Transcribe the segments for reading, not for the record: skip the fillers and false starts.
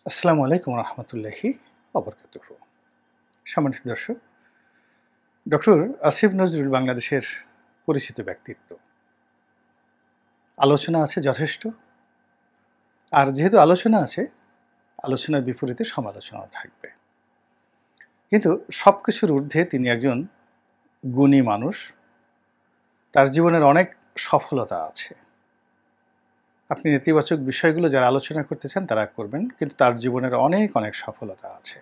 আসসালামু আলাইকুম রহমতুল্লাহি অবরকাতুহু। সম্মানিত দর্শক, ডক্টর আসিফ নজরুল বাংলাদেশের পরিচিত ব্যক্তিত্ব। আলোচনা আছে যথেষ্ট, আর যেহেতু আলোচনা আছে, আলোচনার বিপরীতে সমালোচনাও থাকবে। কিন্তু সব কিছুর ঊর্ধ্বে তিনি একজন গুণী মানুষ। তার জীবনের অনেক সফলতা আছে। আপনি নেতিবাচক বিষয়গুলো যারা আলোচনা করতে চান তারা করবেন, কিন্তু তার জীবনের অনেক অনেক সফলতা আছে।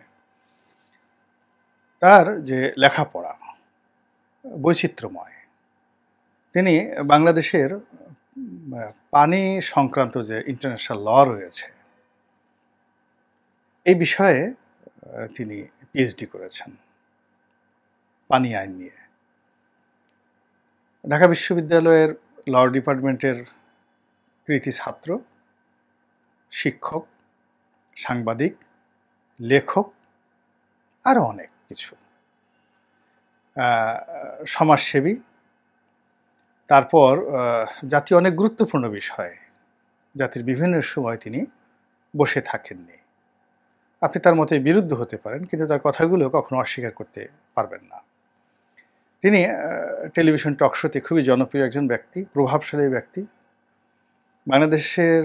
তার যে লেখাপড়া বৈচিত্র্যময়। তিনি বাংলাদেশের পানি সংক্রান্ত যে ইন্টারন্যাশনাল ল রয়েছে এই বিষয়ে তিনি পিএইচডি করেছেন পানি আইন নিয়ে। ঢাকা বিশ্ববিদ্যালয়ের ল ডিপার্টমেন্টের কৃতি ছাত্র, শিক্ষক, সাংবাদিক, লেখক, আরও অনেক কিছু। সমাজসেবী। তারপর জাতীয় অনেক গুরুত্বপূর্ণ বিষয়ে জাতির বিভিন্ন সময় তিনি বসে থাকেননি। আপনি তার মতে বিরুদ্ধ হতে পারেন, কিন্তু তার কথাগুলো কখনো অস্বীকার করতে পারবেন না। তিনি টেলিভিশন টক শোতে খুবই জনপ্রিয় একজন ব্যক্তি, প্রভাবশালী ব্যক্তি। বাংলাদেশের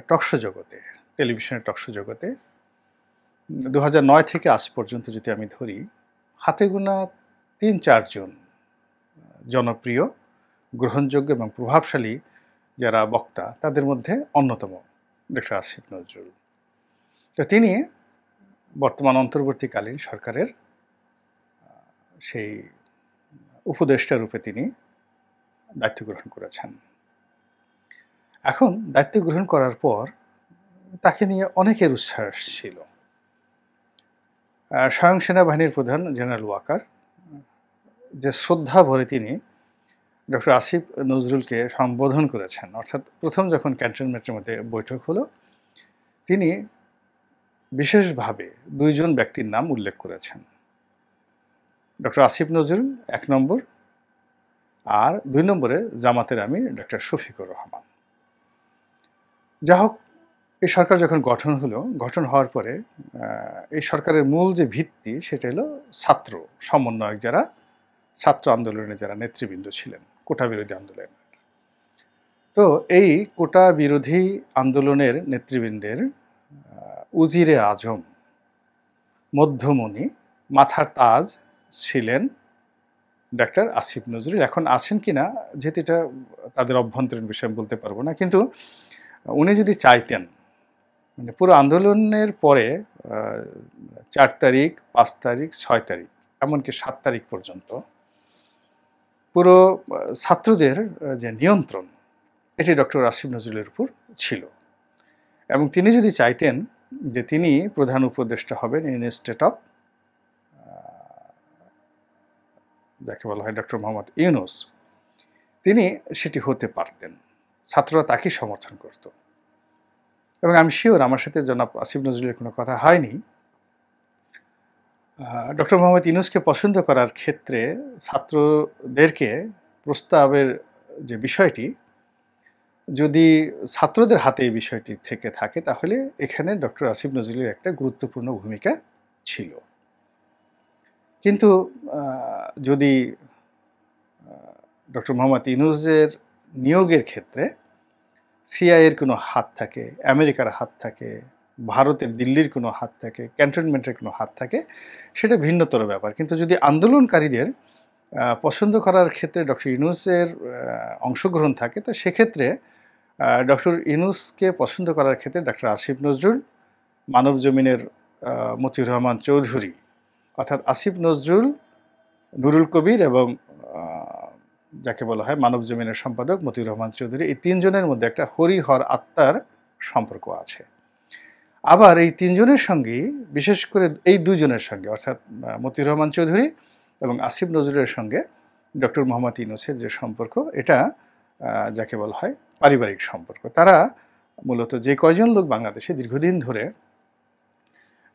টকশো জগতে, টেলিভিশনের টকশো জগতে 2009 থেকে আজ পর্যন্ত যদি আমি ধরি, হাতে গোনা 3-4 জন জনপ্রিয়, গ্রহণযোগ্য এবং প্রভাবশালী যারা বক্তা, তাদের মধ্যে অন্যতম ডক্টর আসিফ নজরুল। তো তিনি বর্তমান অন্তর্বর্তীকালীন সরকারের সেই উপদেষ্টা রূপে তিনি দায়িত্ব গ্রহণ করেছেন। এখন দায়িত্ব গ্রহণ করার পর তাকে নিয়ে অনেকের উচ্ছ্বাস ছিল। স্বয়ং সেনাবাহিনীর প্রধান জেনারেল ওয়াকার যে শ্রদ্ধা ভরে তিনি ডক্টর আসিফ নজরুলকে সম্বোধন করেছেন, অর্থাৎ প্রথম যখন ক্যান্টনমেন্টের মধ্যে বৈঠক হলো, তিনি বিশেষভাবে 2 জন ব্যক্তির নাম উল্লেখ করেছেন। ডক্টর আসিফ নজরুল 1 নম্বর, আর 2 নম্বরে জামাতের আমির ডক্টর শফিকুর রহমান। যা হোক, এই সরকার যখন গঠন হলো, গঠন হওয়ার পরে এই সরকারের মূল যে ভিত্তি সেটা হলো ছাত্র সমন্বয়ক, যারা ছাত্র আন্দোলনে যারা নেতৃবৃন্দ ছিলেন, কোটা বিরোধী আন্দোলনের। তো এই কোটা বিরোধী আন্দোলনের নেতৃবৃন্দের উজিরে আজম, মধ্যমণি, মাথার তাজ ছিলেন ডাক্তার আসিফ নজরুল। এখন আছেন কিনা, যেহেতু এটা তাদের অভ্যন্তরীণ বিষয় বলতে পারবো না, কিন্তু উনি যদি চাইতেন, মানে পুরো আন্দোলনের পরে 4 তারিখ, 5 তারিখ, 6 তারিখ, এমনকি 7 তারিখ পর্যন্ত পুরো ছাত্রদের যে নিয়ন্ত্রণ, এটি ডক্টর আসিফ নজরুলের উপর ছিল। এবং তিনি যদি চাইতেন যে তিনি প্রধান উপদেষ্টা হবেন ইনস্টেড অফ যাকে বলা হয় ডক্টর মোহাম্মদ ইউনূস, তিনি সেটি হতে পারতেন। ছাত্ররা তাকেই সমর্থন করত। এবং আমি শিওর আমার সাথে জনাব আসিফ নজরুলের কোনো কথা হয়নি। ডক্টর মোহাম্মদ ইউনূসকে পছন্দ করার ক্ষেত্রে ছাত্রদেরকে প্রস্তাবের যে বিষয়টি, যদি ছাত্রদের হাতে এই বিষয়টি থেকে থাকে, তাহলে এখানে ডক্টর আসিফ নজরুলের একটা গুরুত্বপূর্ণ ভূমিকা ছিল। কিন্তু যদি ডক্টর মোহাম্মদ ইউনূসের নিয়োগের ক্ষেত্রে সিআইএর কোনো হাত থাকে, আমেরিকার হাত থাকে, ভারতের দিল্লির কোনো হাত থাকে, ক্যান্টনমেন্টের কোনো হাত থাকে, সেটা ভিন্নতর ব্যাপার। কিন্তু যদি আন্দোলনকারীদের পছন্দ করার ক্ষেত্রে ডক্টর ইউনূসের অংশগ্রহণ থাকে, তো সেক্ষেত্রে ডক্টর ইউনূসকে পছন্দ করার ক্ষেত্রে ডক্টর আসিফ নজরুল, মানব জমিনের মতিউর রহমান চৌধুরী, অর্থাৎ আসিফ নজরুল, নুরুল কবির এবং যাকে বলা হয় মানব জমিনের সম্পাদক মতিউর রহমান চৌধুরী, এই 3 জনের মধ্যে একটা হরিহর আত্মার সম্পর্ক আছে। আবার এই 3 জনের সঙ্গেই, বিশেষ করে এই 2 জনের সঙ্গে, অর্থাৎ মতিউর রহমান চৌধুরী এবং আসিফ নজরুলের সঙ্গে ডক্টর মোহাম্মদ ইউনূসের যে সম্পর্ক, এটা যাকে বলা হয় পারিবারিক সম্পর্ক। তারা মূলত যে কয়জন লোক বাংলাদেশে দীর্ঘদিন ধরে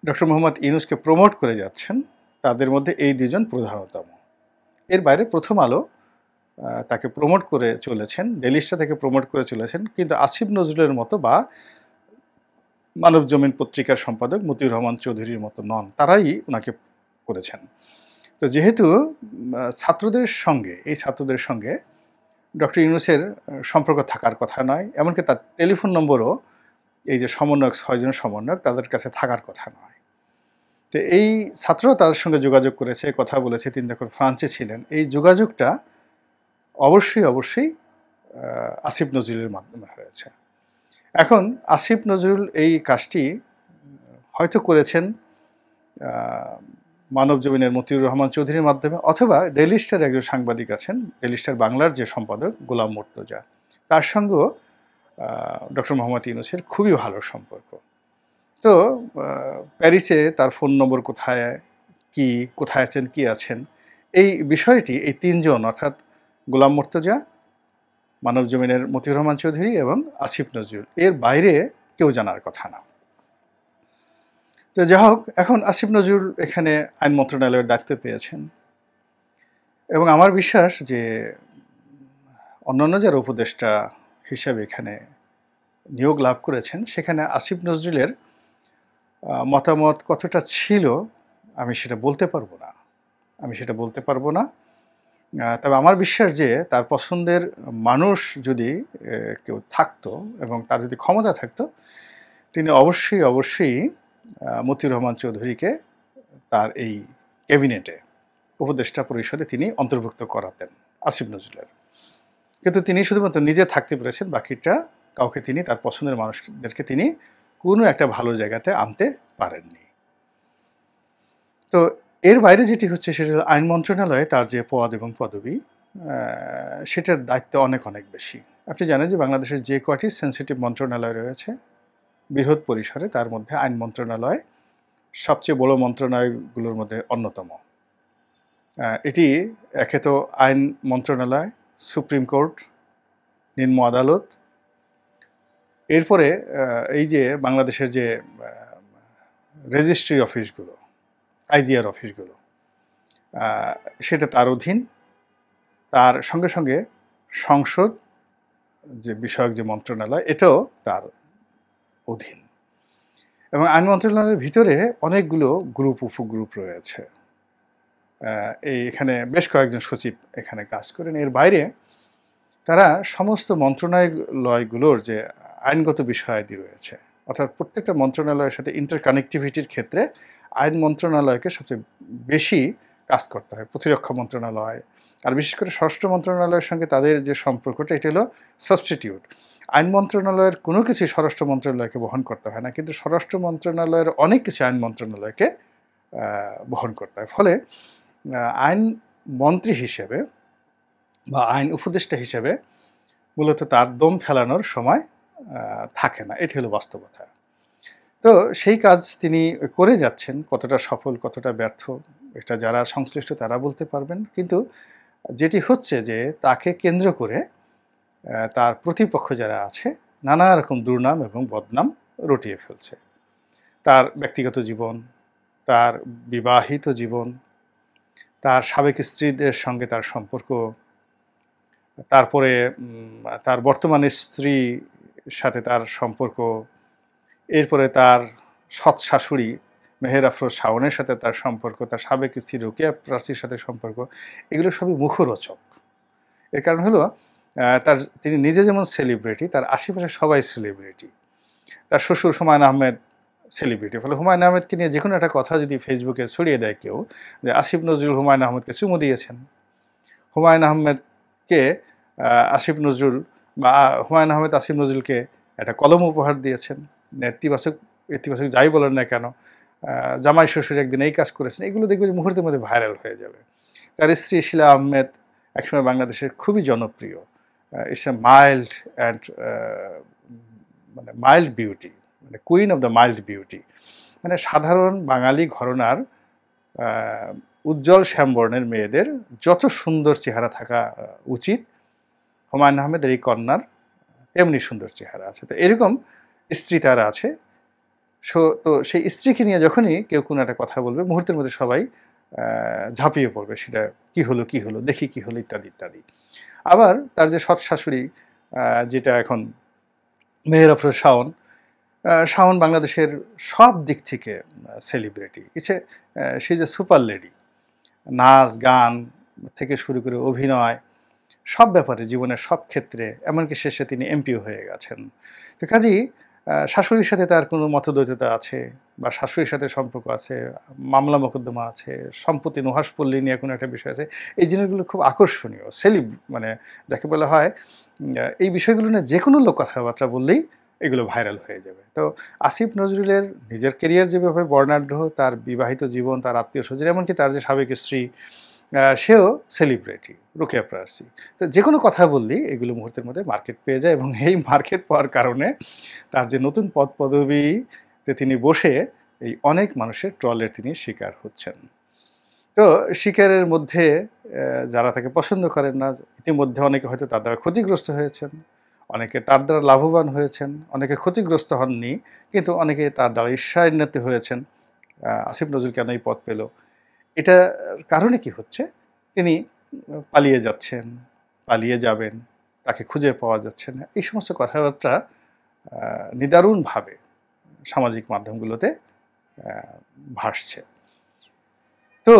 ডক্টর মোহাম্মদ ইউনূসকে প্রমোট করে যাচ্ছেন, তাদের মধ্যে এই 2 জন প্রধানতম। এর বাইরে প্রথম আলো তাকে প্রমোট করে চলেছেন, ডেলি স্টার তাকে প্রমোট করে চলেছেন, কিন্তু আসিফ নজরুলের মতো বা মানব জমিন পত্রিকার সম্পাদক মতিউর রহমান চৌধুরীর মতো নন, তারাই ওনাকে করেছেন। তো যেহেতু ছাত্রদের সঙ্গে ডক্টর ইউনূসের সম্পর্ক থাকার কথা নয়, এমনকি তার টেলিফোন নম্বরও এই যে সমন্বয়ক ৬ জন সমন্বয়ক তাদের কাছে থাকার কথা নয়। তো এই ছাত্ররা তাদের সঙ্গে যোগাযোগ করেছে, কথা বলেছে, তিনি যখন ফ্রান্সে ছিলেন। এই যোগাযোগটা অবশ্যই আসিফ নজরুলের মাধ্যমে হয়েছে। এখন আসিফ নজরুল এই কাজটি হয়তো করেছেন মানব জমিনের মতিউর রহমান চৌধুরীর মাধ্যমে, অথবা ডেইলি স্টার একজন সাংবাদিক আছেন, ডেইলি স্টার বাংলার যে সম্পাদক গোলাম মুর্তজা, তার সঙ্গেও ডক্টর মোহাম্মদ ইউনূসের খুবই ভালো সম্পর্ক। তো প্যারিসে তার ফোন নম্বর কোথায় আছেন, কি আছেন, এই বিষয়টি এই তিনজন, অর্থাৎ গোলাম মুর্তজা, মানব জমিনের মতিউর রহমান চৌধুরী এবং আসিফ নজরুল, এর বাইরে কেউ জানার কথা না। তো যাই হোক, এখন আসিফ নজরুল এখানে আইন মন্ত্রণালয়ের দায়িত্ব পেয়েছেন এবং আমার বিশ্বাস যে অন্যান্য যারা উপদেষ্টা হিসাবে এখানে নিয়োগ লাভ করেছেন, সেখানে আসিফ নজরুলের মতামত কতটা ছিল আমি সেটা বলতে পারবো না। তবে আমার বিশ্বাস যে তার পছন্দের মানুষ যদি কেউ থাকতো এবং তার যদি ক্ষমতা থাকতো, তিনি অবশ্যই মতিউর রহমান চৌধুরীকে তার এই ক্যাবিনেটে, উপদেষ্টা পরিষদে তিনি অন্তর্ভুক্ত করাতেন আসিফ নজরুলের। কিন্তু তিনি শুধুমাত্র নিজে থাকতে পেরেছেন, বাকিটা কাউকে তিনি, তার পছন্দের মানুষদেরকে তিনি কোনো একটা ভালো জায়গাতে আনতে পারেননি। তো এর বাইরে যেটি হচ্ছে সেটা হলো আইন মন্ত্রণালয়ে তার যে পদ এবং পদবি, সেটার দায়িত্ব অনেক বেশি। আপনি জানেন যে বাংলাদেশের যে কয়টি সেন্সিটিভ মন্ত্রণালয় রয়েছে বৃহৎ পরিসরে, তার মধ্যে আইন মন্ত্রণালয় সবচেয়ে বড় মন্ত্রণালয়গুলোর মধ্যে অন্যতম। এটি একে তো আইন মন্ত্রণালয়, সুপ্রিম কোর্ট, নিম্ন আদালত, এরপরে এই যে বাংলাদেশের যে রেজিস্ট্রি অফিসগুলো, আইজিআর অফিসগুলো, সেটা তার অধীন। তার সঙ্গে সংসদ যে বিষয়ক যে মন্ত্রণালয়, এটাও তার অধীন। এবং আইন মন্ত্রণালয়ের ভিতরে অনেকগুলো উপগ্রুপ রয়েছে। এখানে বেশ কয়েকজন সচিব এখানে কাজ করেন। এর বাইরে তারা সমস্ত মন্ত্রণালয়গুলোর যে আইনগত বিষয়াদি রয়েছে, অর্থাৎ প্রত্যেকটা মন্ত্রণালয়ের সাথে ইন্টারকানেক্টিভিটির ক্ষেত্রে আইন মন্ত্রণালয়কে সবচেয়ে বেশি কাজ করতে হয়। প্রতিরক্ষা মন্ত্রণালয়, আর বিশেষ করে স্বরাষ্ট্র মন্ত্রণালয়ের সঙ্গে তাদের যে সম্পর্কটা, এটা হলো সাবস্টিটিউট। আইন মন্ত্রণালয়ের কোনো কিছুই স্বরাষ্ট্র মন্ত্রণালয়কে বহন করতে হয় না, কিন্তু স্বরাষ্ট্র মন্ত্রণালয়ের অনেক কিছু আইন মন্ত্রণালয়কে বহন করতে হয়। ফলে আইন মন্ত্রী হিসেবে বা আইন উপদেষ্টা হিসেবে মূলত তার দম ফেলানোর সময় থাকে না, এটি হলো বাস্তবতা। তো সেই কাজ তিনি করে যাচ্ছেন, কতটা সফল কতটা ব্যর্থ এটা যারা সংশ্লিষ্ট তারা বলতে পারবেন। কিন্তু যেটি হচ্ছে যে তাকে কেন্দ্র করে তার প্রতিপক্ষ যারা আছে নানা রকম দুর্নাম এবং বদনাম রটিয়ে ফেলছে। তার ব্যক্তিগত জীবন, তার বিবাহিত জীবন, তার সাবেক স্ত্রীদের সঙ্গে তার সম্পর্ক, তারপরে তার বর্তমান স্ত্রীর সাথে তার সম্পর্ক, এরপরে তার সৎ শাশুড়ি মেহের আফরোজ শাওনের সাথে তার সম্পর্ক, তার সাবেক স্ত্রী রোকেয়া প্রাচীর সাথে সম্পর্ক, এগুলো সবই মুখরোচক। এর কারণ হলো তিনি নিজে যেমন সেলিব্রিটি, তার আশেপাশে সবাই সেলিব্রিটি। তার শ্বশুর হুমায়ুন আহমেদ সেলিব্রিটি। ফলে হুমায়ুন আহমেদকে নিয়ে যে কোনো একটা কথা যদি ফেসবুকে ছড়িয়ে দেয় কেউ, যে আসিফ নজরুল হুমায়ুন আহমেদকে চুমু দিয়েছেন, হুমায়ুন আহমেদকে আসিফ নজরুল বা হুমায়ুন আহমেদ আসিফ নজরুলকে একটা কলম উপহার দিয়েছেন, নেতিবাচক ইতিবাচক যাই বলেন না কেন, জামাই শ্বশুর একদিন এই কাজ করেছেন, এগুলো দেখবে যে মুহূর্তের মধ্যে ভাইরাল হয়ে যাবে। তার স্ত্রী শিলা আহমেদ একসময় বাংলাদেশের খুবই জনপ্রিয়, ইটস এ মাইল্ড অ্যান্ড মানে মাইল্ড বিউটি, মানে queen of the mild beauty, মানে সাধারণ বাঙালি ঘরানার উজ্জ্বল শ্যামবর্ণের মেয়েদের যত সুন্দর চেহারা থাকা উচিত, হুমায়ুন আহমেদের এই কন্যার তেমনি সুন্দর চেহারা আছে। তো এরকম স্ত্রী তার আছে। তো সেই স্ত্রীকে নিয়ে যখনই কেউ কোনো একটা কথা বলবে, মুহূর্তের মধ্যে সবাই ঝাঁপিয়ে পড়বে, সেটা কি হলো দেখি কি হলো ইত্যাদি। আবার তার যে সৎ শাশুড়ি, যেটা এখন মেহের আফরোজ শাওন, শাওন বাংলাদেশের সব দিক থেকে celebrity. She is a super lady. নাচ, গান থেকে শুরু করে অভিনয়, সব ব্যাপারে জীবনের সব ক্ষেত্রে, এমনকি শেষে তিনি এমপিও হয়ে গেছেন। তো কাজেই শাশুড়ির সাথে তার কোনো মতদ্বৈধতা আছে বা শাশুড়ির সাথে সম্পর্ক আছে, মামলা মোকদ্দমা আছে, সম্পত্তি নুহাশপল্লী নিয়ে কোনো একটা বিষয় আছে। এই জিনিসগুলো খুব আকর্ষণীয়। মানে যাকে বলা হয় এই বিষয়গুলো নিয়ে যেকোনো লোক কথাবার্তা বললেই এগুলো ভাইরাল হয়ে যাবে। তো আসিফ নজরুলের নিজের কেরিয়ার যেভাবে বর্ণাঢ্য, তার বিবাহিত জীবন, তার আত্মীয়স্বজন, এমনকি তার যে সাবেক স্ত্রী সেও সেলিব্রিটি, রোকেয়া প্রাচী। তো যেকোনো কথা বললেই এগুলো মুহূর্তের মধ্যে মার্কেট পেয়ে যায়, এবং এই মার্কেট পাওয়ার কারণে তার যে নতুন পদ পদবীতে তিনি বসে এই অনেক মানুষের ট্রলের তিনি শিকার হচ্ছেন। তো শিকারের মধ্যে যারা তাকে পছন্দ করেন না, ইতিমধ্যে অনেকে হয়তো তার দ্বারা ক্ষতিগ্রস্ত হয়েছেন, অনেকে তার দ্বারা লাভবান হয়েছেন, অনেকে ক্ষতিগ্রস্ত হননি, কিন্তু অনেকে তার দ্বারা ঈর্ষান্বিত হয়েছেন। আসিফ নজরুল কেন এই পদ পেল, এটার কারণে কি হচ্ছে, তিনি পালিয়ে যাচ্ছেন, পালিয়ে যাবেন, তাকে খুঁজে পাওয়া যাচ্ছে না, এই সমস্ত কথাবার্তা নিদারুণভাবে সামাজিক মাধ্যমগুলোতে ভাসছে। তো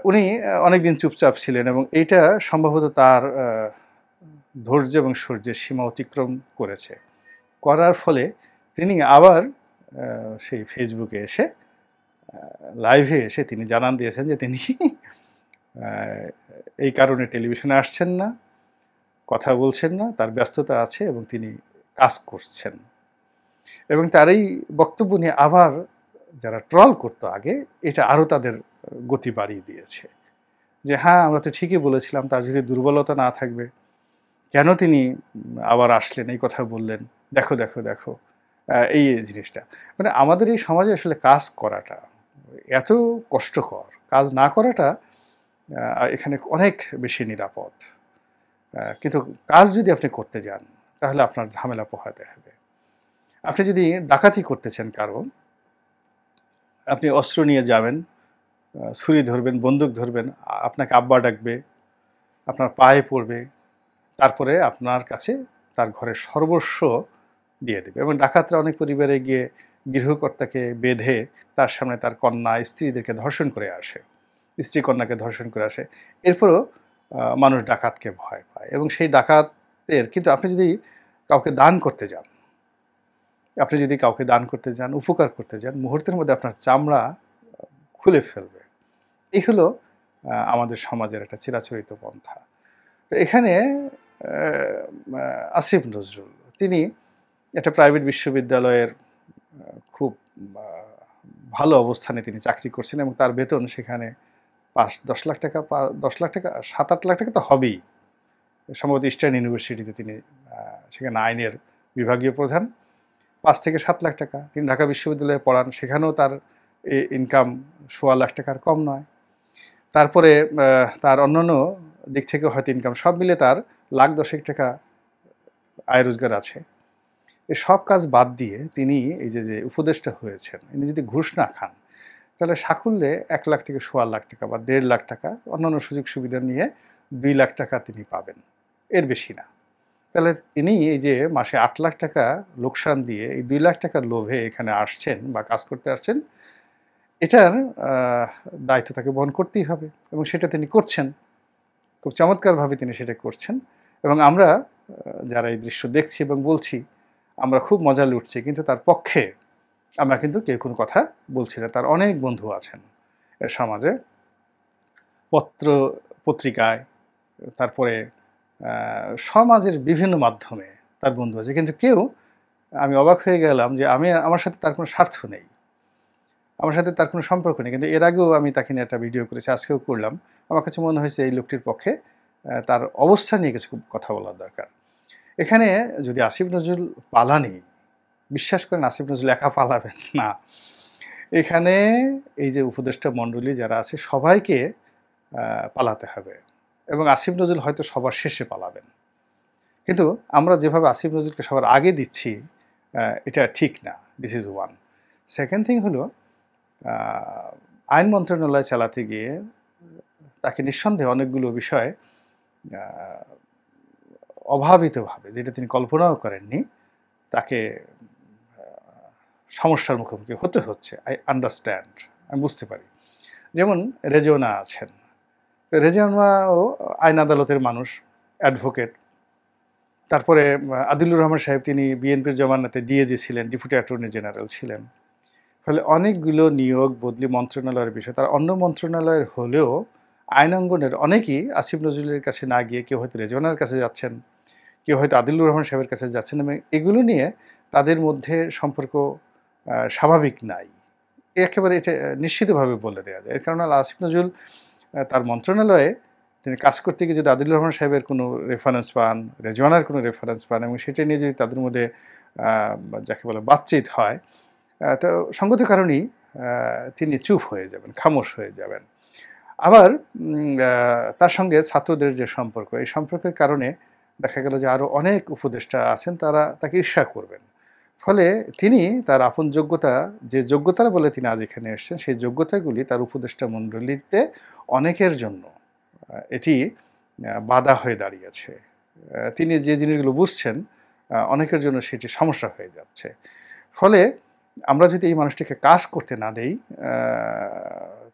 উনি অনেকদিন চুপচাপ ছিলেন, এবং এইটা সম্ভবত তার ধৈর্য এবং সূর্যের সীমা অতিক্রম করেছে। করার ফলে তিনি আবার সেই ফেসবুকে এসে লাইভে এসে তিনি জানান দিয়েছেন যে তিনি এই কারণে টেলিভিশনে আসছেন না, কথা বলছেন না, তার ব্যস্ততা আছে এবং তিনি কাজ করছেন। এবং তার এই বক্তব্য নিয়ে আবার যারা ট্রল করতো আগে, এটা আরও তাদের গতি বাড়িয়ে দিয়েছে যে হ্যাঁ, আমরা তো ঠিকই বলেছিলাম, তার যদি দুর্বলতা না থাকবে কেন তিনি আবার আসলেন, এই কথা বললেন, দেখো দেখো দেখো। এই জিনিসটা মানে আমাদের এই সমাজে আসলে কাজ করাটা এত কষ্টকর, কাজ না করাটা এখানে অনেক বেশি নিরাপদ। কিন্তু কাজ যদি আপনি করতে যান তাহলে আপনার ঝামেলা পোহাতে হবে। আপনি যদি ডাকাতি করতে চান কারো, আপনি অস্ত্র নিয়ে যাবেন, ছুরি ধরবেন, বন্দুক ধরবেন, আপনাকে আব্বা ডাকবে, আপনার পায়ে পড়বে, তারপরে আপনার কাছে তার ঘরের সর্বস্ব দিয়ে দেবে। এবং ডাকাতরা অনেক পরিবারে গিয়ে গৃহকর্তাকে বেঁধে তার সামনে তার কন্যা স্ত্রীদেরকে ধর্ষণ করে আসে, স্ত্রী কন্যাকে ধর্ষণ করে আসে। এরপরও মানুষ ডাকাতকে ভয় পায়, এবং সেই ডাকাতের কিন্তু আপনি যদি কাউকে দান করতে যান, আপনি যদি কাউকে দান করতে যান, উপকার করতে যান, মুহূর্তের মধ্যে আপনার চামড়া খুলে ফেলবে। এই হলো আমাদের সমাজের একটা চিরাচরিত পন্থা। তো এখানে আসিফ নজরুল তিনি একটা প্রাইভেট বিশ্ববিদ্যালয়ের খুব ভালো অবস্থানে তিনি চাকরি করছেন, এবং তার বেতন সেখানে 10 লাখ টাকা, 10 লাখ টাকা, 7-8 লাখ টাকা তো হবেই। সম্ভবত ইস্টার্ন ইউনিভার্সিটিতে তিনি সেখানে আইনের বিভাগীয় প্রধান। 5 থেকে 7 লাখ টাকা। তিনি ঢাকা বিশ্ববিদ্যালয়ে পড়ান, সেখানেও তার ইনকাম 1.25 লাখ টাকার কম নয়। তারপরে তার অন্যান্য দিক থেকে হয়তো ইনকাম, সব মিলে তার 1,10,000 টাকা আয় রোজগার আছে। এই সব কাজ বাদ দিয়ে তিনি এই যে উপদেষ্টা হয়েছেন, ইনি যদি ঘুষ না খান তাহলে সাকুল্যে 1 লাখ থেকে 1.25 লাখ টাকা বা 1.5 লাখ টাকা অন্যান্য সুযোগ সুবিধা নিয়ে 2 লাখ টাকা তিনি পাবেন, এর বেশি না। তাহলে তিনি এই যে মাসে 8 লাখ টাকা লোকসান দিয়ে এই 2 লাখ টাকার লোভে এখানে আসছেন বা কাজ করতে আসছেন, এটার দায়িত্ব তাকে বহন করতেই হবে, এবং সেটা তিনি করছেন, খুব চমৎকারভাবে তিনি সেটা করছেন। এবং আমরা যারা এই দৃশ্য দেখছি এবং বলছি, আমরা খুব মজা লুটছি, কিন্তু তার পক্ষে আমরা কিন্তু কেউ কোনো কথা বলছি না। তার অনেক বন্ধু আছেন এর সমাজে, পত্র পত্রিকায়, তারপরে সমাজের বিভিন্ন মাধ্যমে তার বন্ধু আছে, কিন্তু কেউ, আমি অবাক হয়ে গেলাম যে আমার সাথে তার কোনো স্বার্থ নেই, আমার সাথে তার কোনো সম্পর্ক নেই। কিন্তু এর আগেও আমি তাকে নিয়ে একটা ভিডিও করেছি, আজকেও করলাম। আমার কাছে মনে হয়েছে এই লোকটির পক্ষে তার অবস্থা নিয়ে কিছু কথা বলার দরকার। এখানে যদি আসিফ নজরুল পালানি, বিশ্বাস করেন আসিফ নজরুল একা পালাবেন না। এখানে এই যে উপদেষ্টা মণ্ডলী যারা আছে সবাইকে পালাতে হবে, এবং আসিফ নজরুল হয়তো সবার শেষে পালাবেন। কিন্তু আমরা যেভাবে আসিফ নজরুলকে সবার আগে দিচ্ছি, এটা ঠিক না। This is one. Second thing হলো, আইন মন্ত্রণালয় চালাতে গিয়ে তাকে নিঃসন্দেহে অনেকগুলো বিষয় অভাবিতভাবে, যেটা তিনি কল্পনাও করেননি, তাকে সমস্যার মুখোমুখি হতে হচ্ছে। আই আন্ডারস্ট্যান্ড, আমি বুঝতে পারি। যেমন রেজওয়ানা আছেন, তো রেজওয়ানাও আইন আদালতের মানুষ, অ্যাডভোকেট। তারপরে আদিলুর রহমান সাহেব, তিনি বিএনপির জমানাতে ডিএজি ছিলেন, ডেপুটি অ্যাটর্নি জেনারেল ছিলেন। ফলে অনেকগুলো নিয়োগ বদলি মন্ত্রণালয়ের বিষয়, তার অন্য মন্ত্রণালয়ের হলেও আইনাঙ্গনের অনেকেই আসিফ নজরুলের কাছে না গিয়ে কেউ হয়তো রেজওয়ানার কাছে যাচ্ছেন, কেউ হয়তো আদিলুর রহমান সাহেবের কাছে যাচ্ছেন, এবং এগুলো নিয়ে তাদের মধ্যে সম্পর্ক স্বাভাবিক নাই। একেবারে এটা নিশ্চিতভাবে বলে দেওয়া যায়। এর কারণ হলো আসিফ নজরুল তার মন্ত্রণালয়ে তিনি কাজ করতে গিয়ে যদি আদিলুর রহমান সাহেবের কোনো রেফারেন্স পান, রেজওয়ানার কোনো রেফারেন্স পান, এবং সেটা নিয়ে যদি তাদের মধ্যে যাকে বলে বাতচিত হয়, তো সঙ্গত কারণেই তিনি চুপ হয়ে যাবেন, খামোশ হয়ে যাবেন। আবার তার সঙ্গে ছাত্রদের যে সম্পর্ক, এই সম্পর্কের কারণে দেখা গেল যে আরও অনেক উপদেষ্টা আছেন, তারা তাকে ঈর্ষা করবেন। ফলে তিনি তার আপন যোগ্যতা, যে যোগ্যতার বলে তিনি আজ এখানে এসেছেন, সেই যোগ্যতাগুলি তার উপদেষ্টা মণ্ডলীতে অনেকের জন্য এটি বাধা হয়ে দাঁড়িয়েছে। তিনি যে জিনিসগুলো বুঝছেন, অনেকের জন্য সেটি সমস্যা হয়ে যাচ্ছে। ফলে আমরা যদি এই মানুষটিকে কাজ করতে না দেই,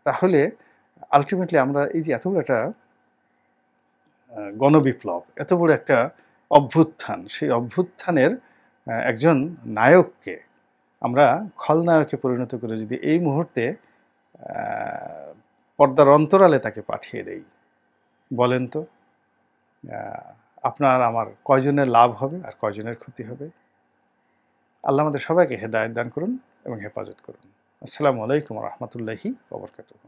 তাহলে আলটিমেটলি আমরা এই যে এত বড় একটা গণবিপ্লব, এত বড় একটা অভ্যুত্থান, সেই অভ্যুত্থানের একজন নায়ককে আমরা খলনায়কে পরিণত করে যদি এই মুহূর্তে পর্দার অন্তরালে তাকে পাঠিয়ে দেই, বলেন তো আপনার আমার কয়জনের লাভ হবে আর কয়জনের ক্ষতি হবে? আল্লাহ আমাদের সবাইকে হেদায়েত দান করুন এবং হেফাজত করুন। আসসালামু আলাইকুম ওয়া রাহমাতুল্লাহি ওয়া বারাকাতুহু।